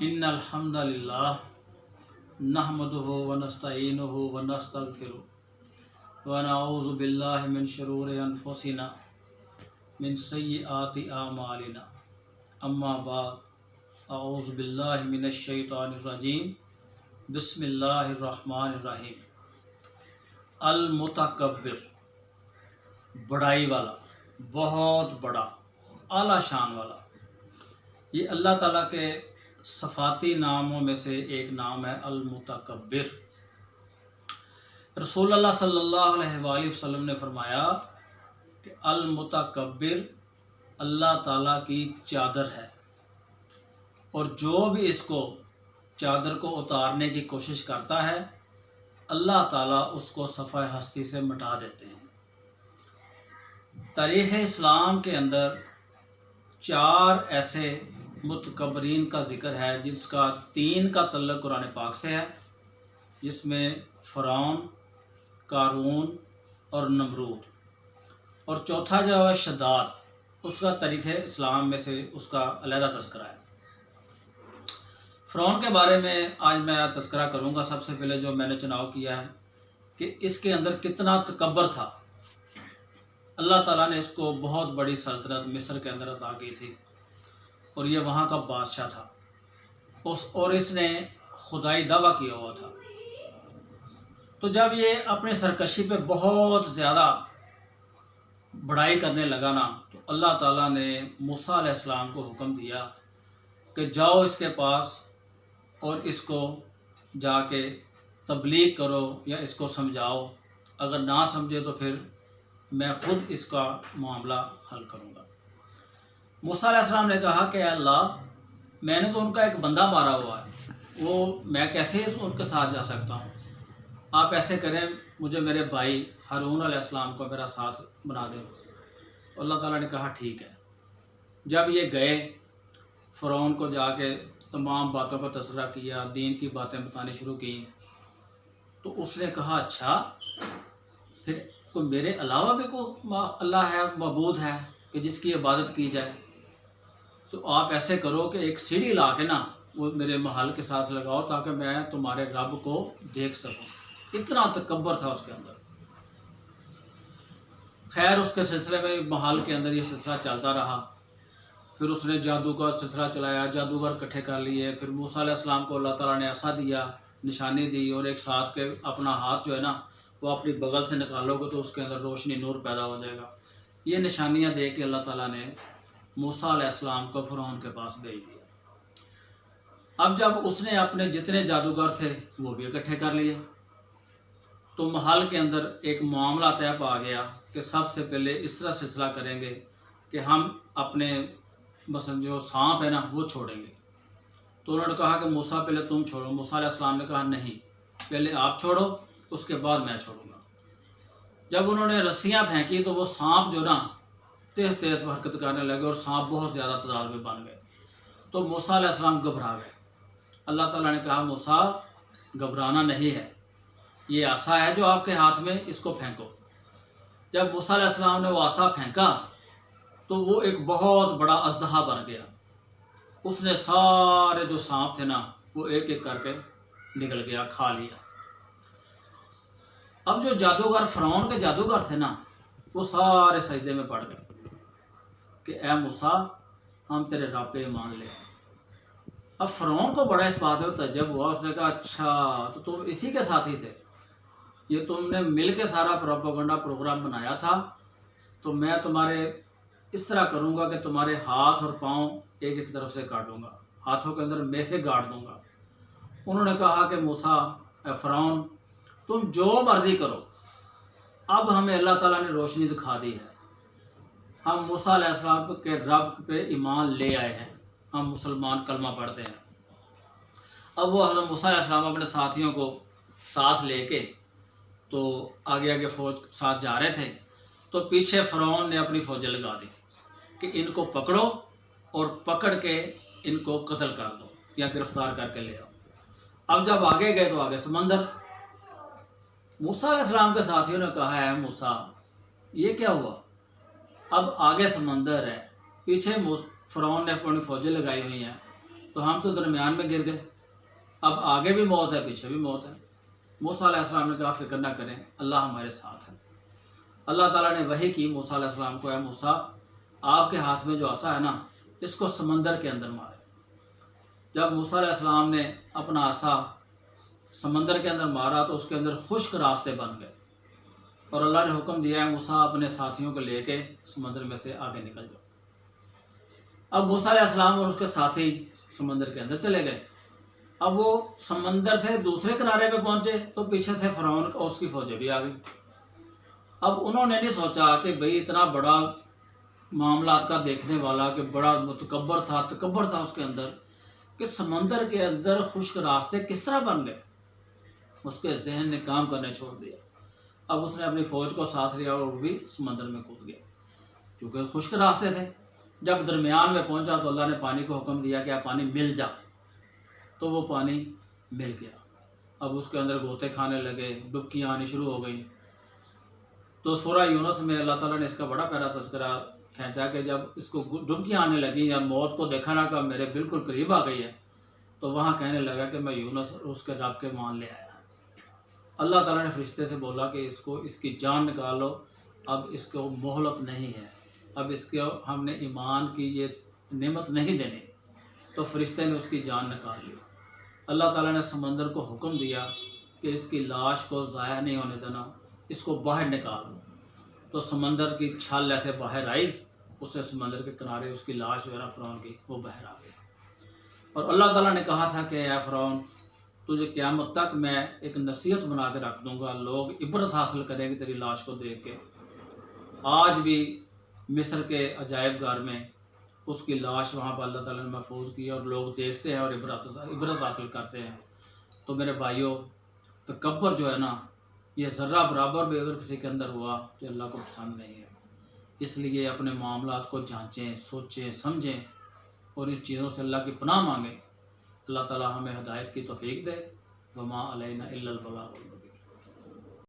इन्नल हम्दलिल्लाह नहमदुहु व नस्तईनुहु व नस्तगफिरुहु व नऊज़ु बिल्लाहि मिन शुरूरि अनफुसिना मिन सय्यिआति आमालिना अम्मा बाद अऊज़ु बिल्लाहि मिनश शैतानिर रजीम बिस्मिल्लाहिर रहमानिर रहीम। अल मुतकब्बिर, बड़ाई वाला, बहुत बड़ा, आला शान वाला। ये अल्लाह ताला के सफ़ाती नामों में से एक नाम है अल मुतकब्बिर। रसूलुल्लाह सल्लल्लाहु अलैहि वसल्लम ने फरमाया कि अल मुतकब्बिर अल्लाह ताला की चादर है, और जो भी इसको चादर को उतारने की कोशिश करता है अल्लाह ताला उसको सफ़ा हस्ती से मिटा देते हैं। तारीख़ इस्लाम के अंदर 4 ऐसे मुतकब्बरीन का ज़िक्र है, जिसका 3 का तल्लुक़ कुरान पाक से है, जिसमें फ़िरौन, कारून और नमरूद, और चौथा जो है शद्दाद, उसका तारीख़ इस्लाम में से उसका अलहदा तज़किरा है। फ़िरौन के बारे में आज मैं तज़किरा करूँगा। सबसे पहले जो मैंने चुनाव किया है कि इसके अंदर कितना तकब्बर था। अल्लाह ताला ने इसको बहुत बड़ी सल्तनत मिस्र के अंदर अता की थी, और ये वहाँ का बादशाह था और इसने खुदाई दावा किया हुआ था। तो जब ये अपनी सरकशी पे बहुत ज़्यादा बड़ाई करने लगा ना, तो अल्लाह ताला ने मूसा अलैहिस्सलाम को हुक्म दिया कि जाओ इसके पास और इसको जाके तबलीग करो या इसको समझाओ, अगर ना समझे तो फिर मैं ख़ुद इसका मामला हल करूँगा। मूसा अलैहिस्सलाम ने कहा कि अल्लाह, मैंने तो उनका एक बंदा मारा हुआ है, वो मैं कैसे उनके साथ जा सकता हूँ। आप ऐसे करें, मुझे मेरे भाई हारून अलैहिस्सलाम को मेरा साथ बना दें। अल्लाह ताला ने कहा ठीक है। जब ये गए, फ़िरौन को जाके तमाम बातों का तज़किरा किया, दीन की बातें बतानी शुरू की, तो उसने कहा अच्छा, फिर कोई मेरे अलावा भी कोई अल्लाह है, मबूद है कि जिसकी इबादत की जाए। तो आप ऐसे करो कि एक सीढ़ी ला के ना वो मेरे महल के साथ लगाओ, ताकि मैं तुम्हारे रब को देख सकूं। इतना तकब्बर था उसके अंदर। खैर, उसके सिलसिले में महल के अंदर ये सिलसिला चलता रहा। फिर उसने जादू का सिलसिला चलाया, जादूगर इकट्ठे कर लिए। फिर मूसा अलैहिस्सलाम को अल्लाह ताला ने ऐसा दिया, निशानी दी, और एक साथ के अपना हाथ जो है ना वो अपनी बगल से निकालोगे तो उसके अंदर रोशनी नूर पैदा हो जाएगा। ये निशानियाँ दे के अल्लाह ताला ने मूसा अलैहिस्सलाम को फ़िरौन के पास भेज दिया। अब जब उसने अपने जितने जादूगर थे वो भी इकट्ठे कर लिए, तो महल के अंदर एक मामला तय पा गया कि सबसे पहले इस तरह सिलसिला करेंगे कि हम अपने मसलन जो सांप है ना वो छोड़ेंगे। तो उन्होंने कहा कि मूसा पहले तुम छोड़ो। मूसा अलैहिस्सलाम ने कहा नहीं, पहले आप छोड़ो, उसके बाद मैं छोड़ूंगा। जब उन्होंने रस्सियां फेंकी तो वो सांप जो ना तेज़ तेज़ हरकत करने लगे, और सांप बहुत ज़्यादा तादाद में बन गए। तो मूसा अलैहिस्सलाम घबरा गए। अल्लाह ताला ने कहा मूसा, घबराना नहीं है, ये आसा है जो आपके हाथ में, इसको फेंको। जब मूसा अलैहिस्सलाम ने वो आसा फेंका तो वो एक बहुत बड़ा अजदहा बन गया। उसने सारे जो सांप थे ना वो एक एक करके निकल गया, खा लिया। अब जो जादूगर, फ़िरौन के जादूगर थे ना, वो सारे सजदे में पड़ गए कि ए मूसा, हम तेरे रब पे ईमान ले आए। अब फ़िरौन को बड़ा इस बात में तजब हुआ। उसने कहा अच्छा, तो तुम इसी के साथी थे, ये तुमने मिल के सारा प्रोपेगेंडा प्रोग्राम बनाया था। तो मैं तुम्हारे इस तरह करूँगा कि तुम्हारे हाथ और पाँव एक एक तरफ से काटूँगा, हाथों के अंदर मेखे गाड़ दूँगा। उन्होंने कहा कि मूसा, फ़िरौन, तुम जो मर्ज़ी करो, अब हमें अल्लाह ताला ने रोशनी दिखा दी है, हम मूसा अलैहिस्सलाम के रब पे ईमान ले आए हैं, हम मुसलमान कलमा पढ़ते हैं। अब वो हज़रत मूसा अलैहिस्सलाम अपने साथियों को साथ लेके तो आगे आगे फ़ौज साथ जा रहे थे, तो पीछे फ़िरौन ने अपनी फ़ौजें लगा दी कि इनको पकड़ो और पकड़ के इनको कत्ल कर दो या गिरफ़्तार करके ले आओ। अब जब आगे गए तो आगे समंदर। मूसा अलैहिस्सलाम के साथियों ने कहा है मूसा, ये क्या हुआ? अब आगे समंदर है, पीछे फ़िरौन ने अपनी फ़ौजें लगाई हुई हैं, تو ہم تو درمیان میں گر گئے، اب آگے بھی موت ہے پیچھے بھی موت ہے۔ موسیٰ علیہ السلام نے کہا فکر نہ کریں، اللہ ہمارے ساتھ ہے۔ اللہ تعالیٰ نے وحی کی موسیٰ علیہ السلام کو، اے موسیٰ آپ کے ہاتھ میں جو عصا ہے نا اس کو سمندر کے اندر مارے۔ جب موسیٰ علیہ السلام نے اپنا عصا سمندر کے اندر مارا تو اس کے اندر خشک راستے بن گئے، اور اللہ نے حکم دیا ہے موسیٰ اپنے ساتھیوں کو لے کے سمندر میں سے آگے نکل جاؤ۔ اب موسیٰ علیہ السلام اور اس کے ساتھی سمندر کے اندر چلے گئے۔ اب وہ سمندر سے دوسرے کنارے پہ پہنچے تو پیچھے سے فرعون اور اس کی فوجیں بھی آ گئی۔ اب انہوں نے نہیں سوچا کہ بھئی اتنا بڑا معاملات کا دیکھنے والا، کہ بڑا تکبر تھا اس کے اندر، کہ سمندر کے اندر خشک راستے کس طرح بن گئے۔ اس کے ذہن نے کام کرنے چھوڑ دیا۔ اب اس نے اپنی فوج کو ساتھ لیا اور وہ بھی سمندر میں کود گیا، چونکہ خشک راستے تھے۔ جب درمیان میں پہنچا تو اللہ نے پانی کو حکم دیا کہ آپ پانی مل جا، تو وہ پانی مل گیا۔ اب اس کے اندر غوطے کھانے لگے، ڈبکیاں آنی شروع ہو گئیں۔ تو سورہ یونس میں اللہ تعالیٰ نے اس کا بڑا پیارا تذکرہ کھینچا کہ جب اس کو ڈبکیاں آنے لگیں یا موت کو دیکھا نہ کہ میرے بالکل قریب آ گئی ہے، تو وہاں کہنے لگا کہ میں یونس اور اس کے رب کے مان لے آیا۔ اللہ تعالیٰ نے فرشتے سے بولا کہ اس کی جان نکالو، اب اس کو مہلت نہیں ہے، اب اس کو ہم نے ایمان کی یہ نعمت نہیں دینی۔ تو فرشتے نے اس کی جان نکال لی۔ اللہ تعالیٰ نے سمندر کو حکم دیا کہ اس کی لاش کو ضائع نہیں ہونے دینا، اس کو باہر نکال دو۔ تو سمندر کی چھال ایسے باہر آئی، اس سے سمندر کے کنارے اس کی لاش جو ہے نا فرعون کی وہ باہر آ گئی۔ اور اللہ تعالیٰ نے کہا تھا کہ اے فرعون تجھے قیامت تک میں ایک نصیحت بنا کے رکھ دوں گا، لوگ عبرت حاصل کریں گے تیری لاش کو دیکھ کے۔ آج بھی مصر کے عجائب گھر میں اس کی لاش وہاں پر اللہ تعالیٰ نے محفوظ کی، اور لوگ دیکھتے ہیں اور عبرت حاصل کرتے ہیں۔ تو میرے بھائیوں، تکبر جو ہے نا یہ ذرہ برابر بھی اگر کسی کے اندر ہوا تو اللہ کو پسند نہیں ہے۔ اس لیے اپنے معاملات کو جانچیں، سوچیں، سمجھیں اور اس چیزوں سے اللہ کی پناہ مانگیں۔ اللہ تعالیٰ ہمیں ہدایت کی توفیق دے۔ وما علینا الا البلاغ المبین۔